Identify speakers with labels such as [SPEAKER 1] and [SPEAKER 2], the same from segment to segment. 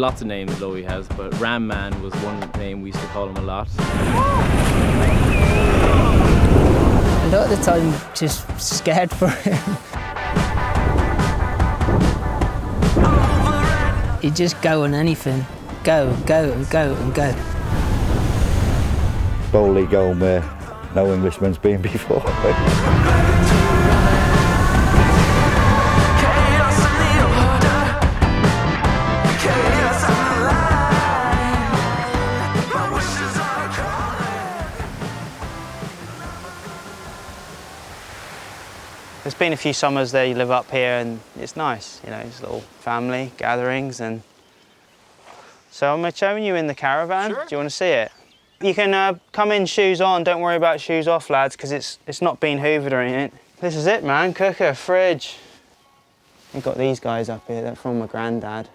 [SPEAKER 1] lots of names Lowe has, but Ram Man was one name we used to call him a lot.
[SPEAKER 2] A lot of the time, just scared for him. You just go on anything. Go, go, and go, and go.
[SPEAKER 3] Boldly going where no Englishman's been before.
[SPEAKER 4] There's been a few summers there you live up here and it's nice, you know, it's little family gatherings. And so I'm showing you in the caravan. Sure. Do you want to see it? You can come in shoes on, don't worry about shoes off, lads, because it's not been hoovered or anything. This is it, man, cooker, fridge. We've got these guys up here, they're from my granddad,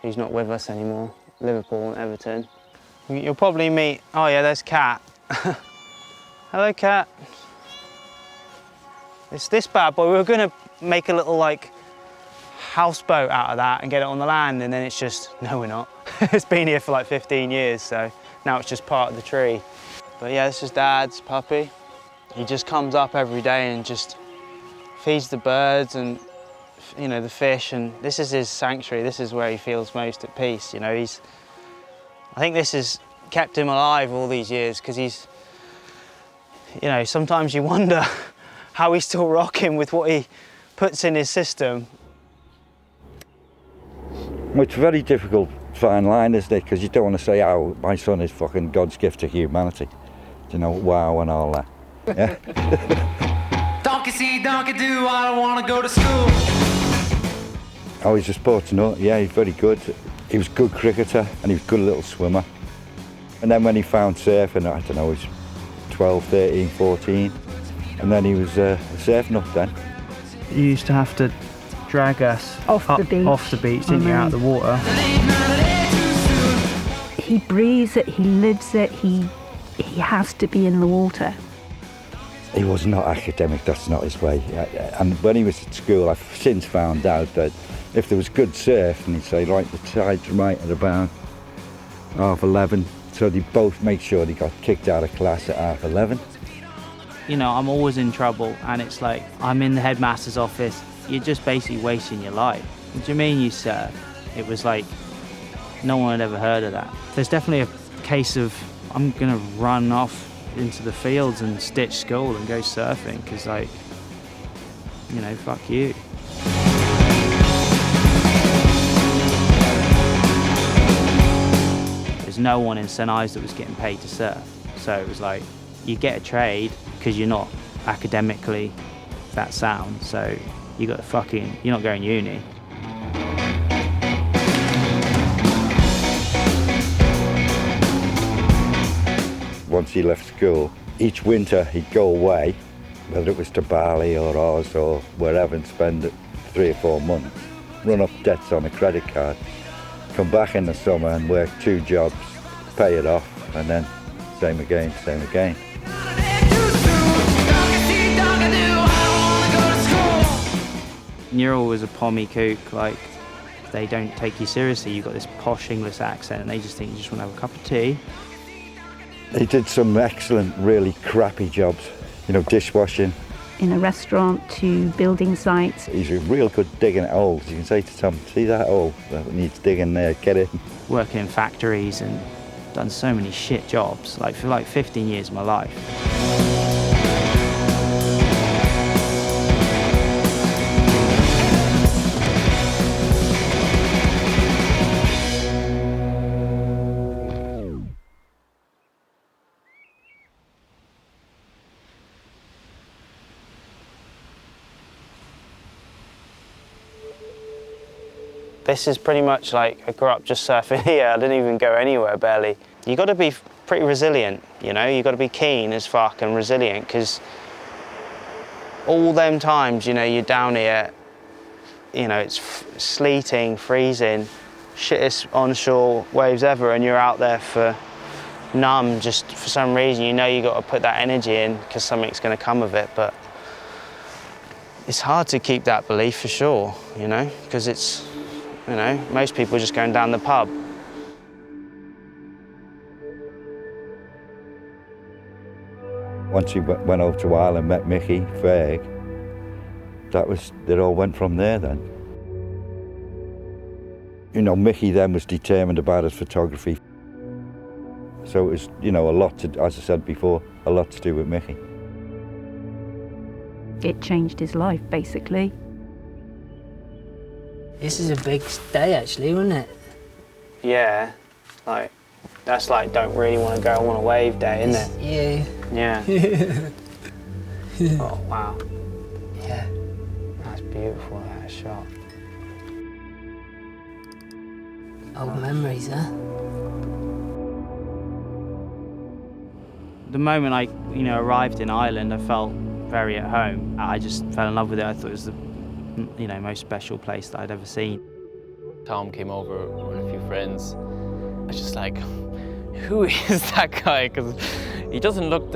[SPEAKER 4] who's not with us anymore, Liverpool and Everton. You'll probably meet, oh yeah, there's Cat. Hello, Cat. It's this bad boy. We were going to make a little like houseboat out of that and get it on the land, and then it's just, no, we're not. It's been here for like 15 years, so now it's just part of the tree. But yeah, this is Dad's puppy. He just comes up every day and just feeds the birds and, you know, the fish, and this is his sanctuary. This is where he feels most at peace. You know, I think this has kept him alive all these years, because he's, you know, sometimes you wonder how he's still rocking with what he puts in his system.
[SPEAKER 3] Well, it's very difficult fine line, isn't it? Because you don't want to say, oh, my son is fucking God's gift to humanity. You know, wow and all that. Yeah?
[SPEAKER 5] Donkey see, donkey do, I don't want to go to school.
[SPEAKER 3] Oh, he's a sports nut, yeah, he's very good. He was a good cricketer and he was a good little swimmer. And then when he found surfing, I don't know, he was 12, 13, 14. And then he was surfing up then.
[SPEAKER 6] You used to have to drag us
[SPEAKER 7] off the beach,
[SPEAKER 6] didn't you, out of the water?
[SPEAKER 7] He breathes it, he lives it, he has to be in the water.
[SPEAKER 3] He was not academic, that's not his way. And when he was at school, I've since found out that if there was good surf, and he'd say, right, the tide's right at about 11:30, so they both make sure they got kicked out of class at 11:30.
[SPEAKER 4] You know, I'm always in trouble, and it's like, I'm in the headmaster's office, you're just basically wasting your life. What do you mean you surf? It was like, no one had ever heard of that. There's definitely a case of, I'm gonna run off into the fields and ditch school and go surfing, because like, you know, fuck you. There's no one in St Ives that was getting paid to surf. So it was like, you get a trade because you're not academically that sound, so you're not going uni.
[SPEAKER 3] Once he left school, each winter he'd go away, whether it was to Bali or Oz or wherever, and spend 3 or 4 months, run up debts on a credit card, come back in the summer and work 2 jobs, pay it off, and then same again, same again.
[SPEAKER 4] You're always a pommy kook, like, they don't take you seriously. You've got this posh English accent and they just think you just want to have a cup of tea.
[SPEAKER 3] He did some excellent, really crappy jobs, you know, dishwashing.
[SPEAKER 7] In a restaurant to building sites.
[SPEAKER 3] He's a real good digging at holes. You can say to Tom, see that hole that needs digging there, get it.
[SPEAKER 4] Working in factories and done so many shit jobs, like for like 15 years of my life. This is pretty much like, I grew up just surfing here, I didn't even go anywhere, barely. You got to be pretty resilient, you know, you got to be keen as fuck and resilient, because all them times, you know, you're down here, you know, it's sleeting, freezing, shittest onshore waves ever, and you're out there for numb, just for some reason, you know you got to put that energy in because something's going to come of it, but it's hard to keep that belief for sure, you know, because it's You know, most people are just going down the pub.
[SPEAKER 3] Once he went over to Ireland, met Mickey, Ferg, it all went from there then. You know, Mickey then was determined about his photography. So it was, you know, as I said before, a lot to do with Mickey.
[SPEAKER 7] It changed his life, basically.
[SPEAKER 2] This is a big day, actually, wasn't it?
[SPEAKER 4] Yeah, like, that's like, don't really want to go on a wave day, isn't it?
[SPEAKER 2] Yeah.
[SPEAKER 4] Yeah. Oh, wow.
[SPEAKER 2] Yeah.
[SPEAKER 4] That's beautiful, that shot.
[SPEAKER 2] Old memories, huh?
[SPEAKER 6] The moment I, arrived in Ireland, I felt very at home. I just fell in love with it. I thought it was the, most special place that I'd ever seen.
[SPEAKER 1] Tom came over with a few friends. I was just like, who is that guy? Because he doesn't look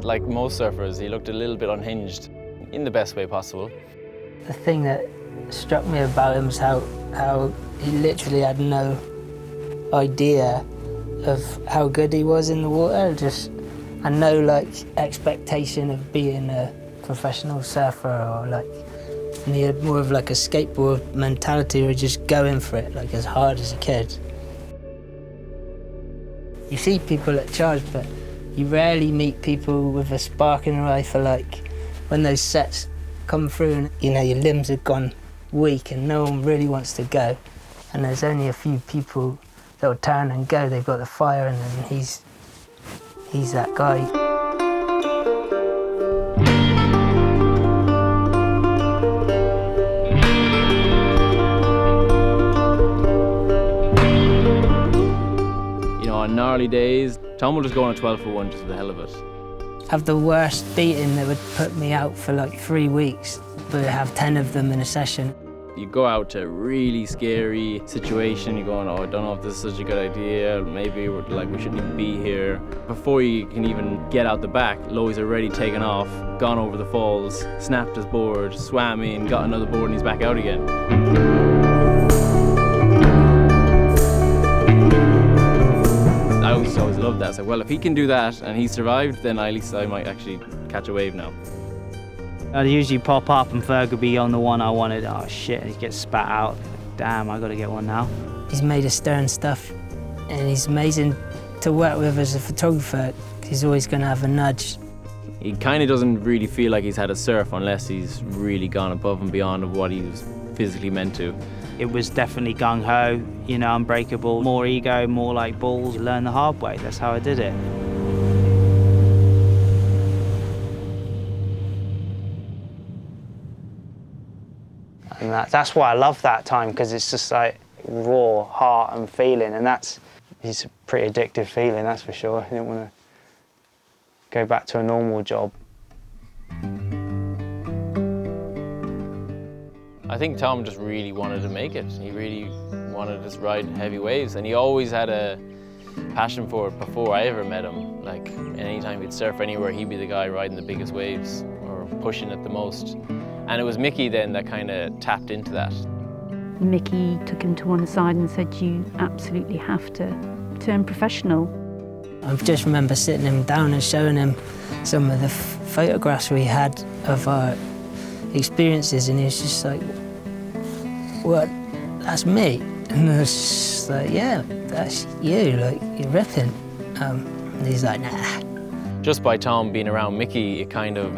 [SPEAKER 1] like most surfers. He looked a little bit unhinged, in the best way possible.
[SPEAKER 2] The thing that struck me about him was how he literally had no idea of how good he was in the water, and no like expectation of being a professional surfer, or like, and he had more of like a skateboard mentality, or just going for it like as hard as he could. You see people at charge, but you rarely meet people with a spark in their eye for like when those sets come through and your limbs have gone weak and no one really wants to go, and there's only a few people that'll turn and go. They've got the fire, and then he's that guy.
[SPEAKER 1] On gnarly days, Tom will just go on a 12 for 1 just for the hell of it.
[SPEAKER 2] Have the worst beating that would put me out for like 3 weeks, but have 10 of them in a session.
[SPEAKER 1] You go out to a really scary situation, you're going, oh, I don't know if this is such a good idea, maybe we shouldn't even be here. Before you can even get out the back, Lowe's already taken off, gone over the falls, snapped his board, swam in, got another board, and he's back out again. I always loved that. So, well, if he can do that and he survived, then at least I might actually catch a wave now.
[SPEAKER 6] I'd usually pop up and Ferg would be on the one I wanted. Oh shit, and he gets spat out. Damn, I gotta get one now.
[SPEAKER 2] He's made of stern stuff, and he's amazing to work with as a photographer. He's always gonna have a nudge.
[SPEAKER 1] He kind of doesn't really feel like he's had a surf unless he's really gone above and beyond of what he was physically meant to.
[SPEAKER 6] It was definitely gung-ho, unbreakable, more ego, more like balls. You learn the hard way, that's how I did it.
[SPEAKER 4] And that's why I love that time, because it's just like raw heart and feeling, and it's a pretty addictive feeling, that's for sure. I didn't want to go back to a normal job.
[SPEAKER 1] I think Tom just really wanted to make it. He really wanted to ride heavy waves, and he always had a passion for it before I ever met him. Like, anytime he'd surf anywhere, he'd be the guy riding the biggest waves or pushing it the most. And it was Mickey then that kind of tapped into that.
[SPEAKER 7] Mickey took him to one side and said, you absolutely have to turn professional.
[SPEAKER 2] I just remember sitting him down and showing him some of the photographs we had of our experiences, and he was just like, what, that's me? And I was just like, yeah, that's you, like, you're ripping. And he's like, nah.
[SPEAKER 1] Just by Tom being around Mickey, it kind of,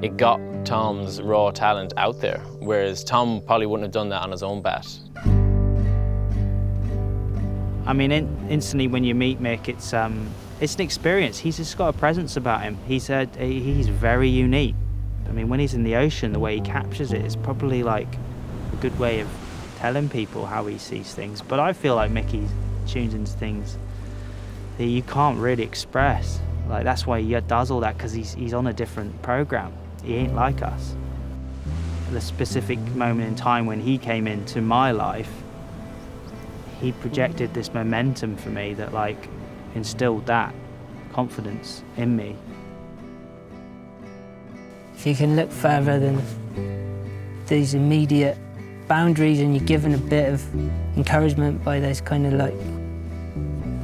[SPEAKER 1] it got Tom's raw talent out there, whereas Tom probably wouldn't have done that on his own bat.
[SPEAKER 6] I mean, instantly when you meet Mick, it's an experience. He's just got a presence about him. He's very unique. I mean, when he's in the ocean, the way he captures it is probably like a good way of telling people how he sees things. But I feel like Mickey tunes into things that you can't really express. Like, that's why he does all that, because he's on a different program. He ain't like us. The specific moment in time when he came into my life, he projected this momentum for me that like instilled that confidence in me.
[SPEAKER 2] If you can look further than these immediate boundaries and you're given a bit of encouragement by those kind of like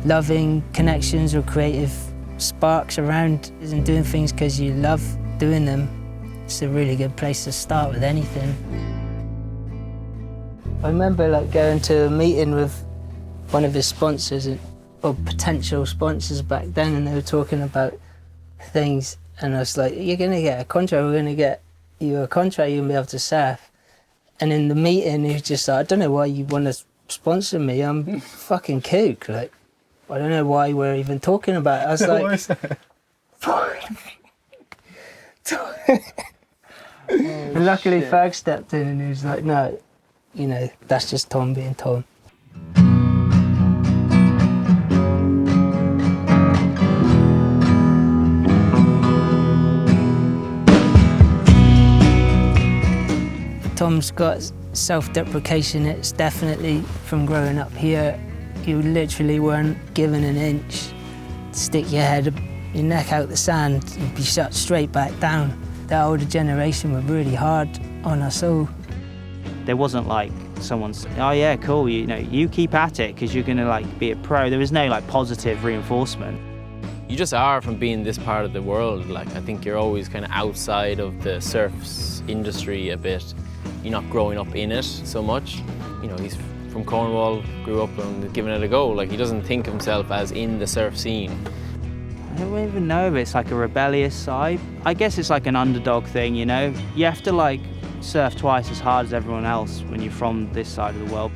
[SPEAKER 2] loving connections or creative sparks around and doing things because you love doing them, it's a really good place to start with anything. I remember like going to a meeting with one of his sponsors or potential sponsors back then, and they were talking about things, and I was like, you're gonna get a contract, we're gonna get you a contract, you're gonna be able to surf. And in the meeting he was just like, I don't know why you want to sponsor me, I'm fucking kook, like I don't know why we're even talking about it. I was like, and luckily Ferg stepped in and he was like, no, you know, that's just Tom being Tom. Tom's got self-deprecation. It's definitely from growing up here. You literally weren't given an inch. Stick your neck out the sand, you'd be shot straight back down. The older generation were really hard on us all.
[SPEAKER 6] There wasn't like someone saying, oh yeah, cool, you know, you keep at it because you're gonna like be a pro. There was no like positive reinforcement.
[SPEAKER 1] You just are from being this part of the world. Like, I think you're always kind of outside of the surf industry a bit. You're not growing up in it so much. You know, he's from Cornwall, grew up and giving it a go. Like, he doesn't think of himself as in the surf scene.
[SPEAKER 6] I don't even know if it's like a rebellious side. I guess it's like an underdog thing, you know? You have to like surf twice as hard as everyone else when you're from this side of the world.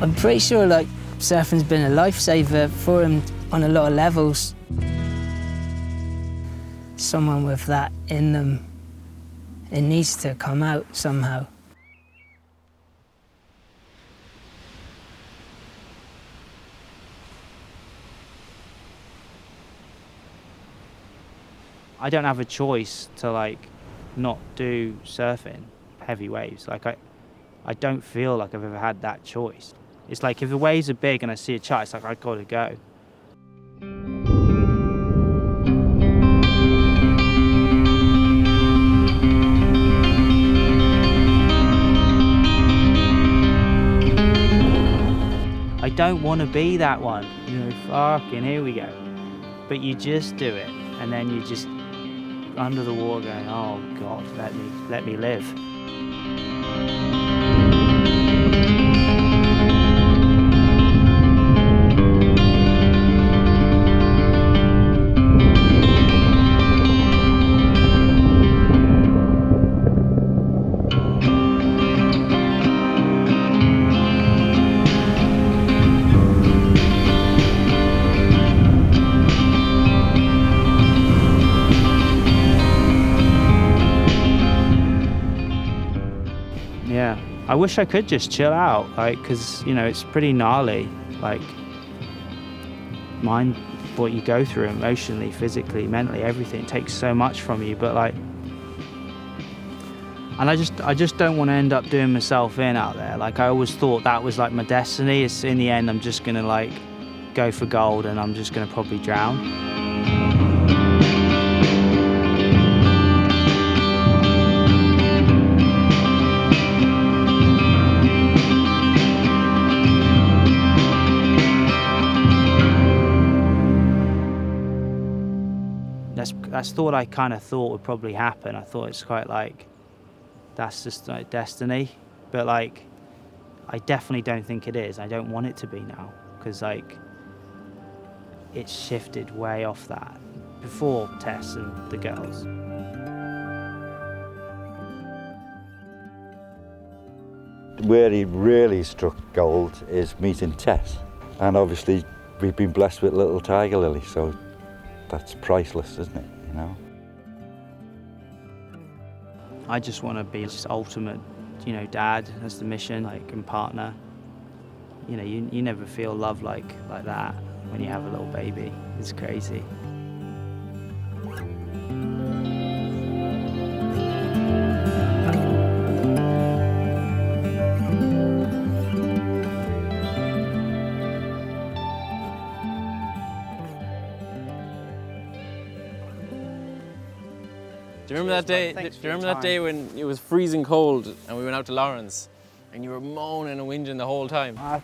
[SPEAKER 2] I'm pretty sure like surfing's been a lifesaver for him on a lot of levels. Someone with that in them, it needs to come out somehow.
[SPEAKER 6] I don't have a choice to like not do surfing, heavy waves. Like I don't feel like I've ever had that choice. It's like if the waves are big and I see a chart, it's like I've got to go. I don't want to be that one. You know, fucking here we go. But you just do it, and then you just under the water going, oh God, let me live. Yeah, I wish I could just chill out, like, because, you know, it's pretty gnarly, like, mind what you go through emotionally, physically, mentally, everything. It takes so much from you, but, like, and I just don't want to end up doing myself in out there. Like, I always thought that was, like, my destiny. It's, in the end, I'm just going to, like, go for gold and I'm just going to probably drown. That's thought I kind of thought would probably happen. I thought it's quite like, that's just like destiny. But like, I definitely don't think it is. I don't want it to be now. Because like, it's shifted way off that. Before Tess and the girls.
[SPEAKER 3] Where he really struck gold is meeting Tess. And obviously, we've been blessed with little Tiger Lily, so that's priceless, isn't it? You know?
[SPEAKER 6] I just want to be just ultimate, you know, dad. That's the mission, like, and partner. You know, you never feel love like that when you have a little baby. It's crazy.
[SPEAKER 1] Do you you remember that day? Do you remember that day when it was freezing cold and we went out to Lawrence and you were moaning and whinging the whole time?
[SPEAKER 4] I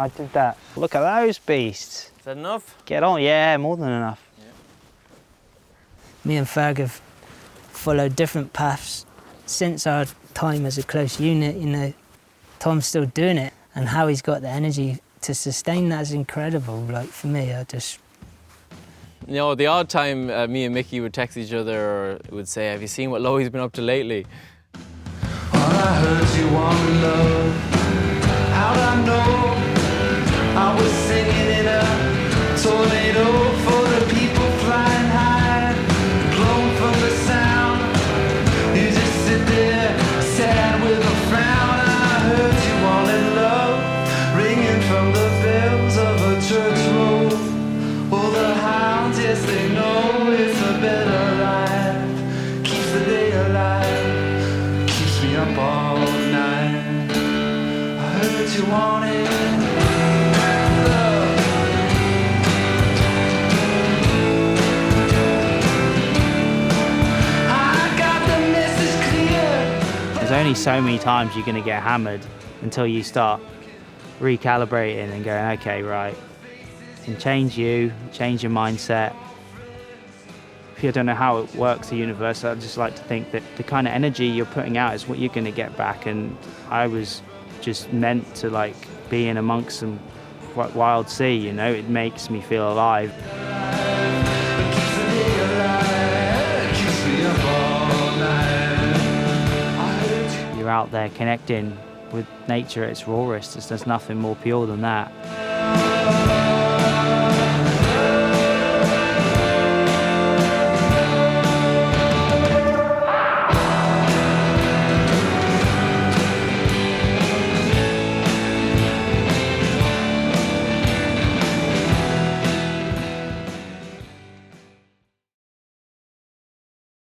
[SPEAKER 4] did that. Look at those beasts.
[SPEAKER 1] Is that enough?
[SPEAKER 4] Get on, yeah, more than enough.
[SPEAKER 1] Yeah.
[SPEAKER 2] Me and Ferg have followed different paths since our time as a close unit. You know, Tom's still doing it, and how he's got the energy to sustain that is incredible. Like, for me,
[SPEAKER 1] You know, the odd time me and Mickey would text each other or would say, have you seen what Lowe's been up to lately?
[SPEAKER 5] Well, I heard you want love. How'd I know? I was singing in a tornado for the people flying high, blown from the sound. You just sit there, sad with a frown. I heard you wanted love, ringing from the bells of a church roll. Well, the hounds, yes, they know it's a better life. Keeps the day alive, keeps me up all night. I heard you wanted love. I got the message clear.
[SPEAKER 6] There's only so many times you're going to get hammered until you start recalibrating and going, okay, right, can change you, change your mindset. If you don't know how it works, the universe, I'd just like to think that the kind of energy you're putting out is what you're going to get back. And I was just meant to like be in amongst some wild sea, you know, it makes me feel alive. You're out there connecting with nature at its rawest. There's nothing more pure than that.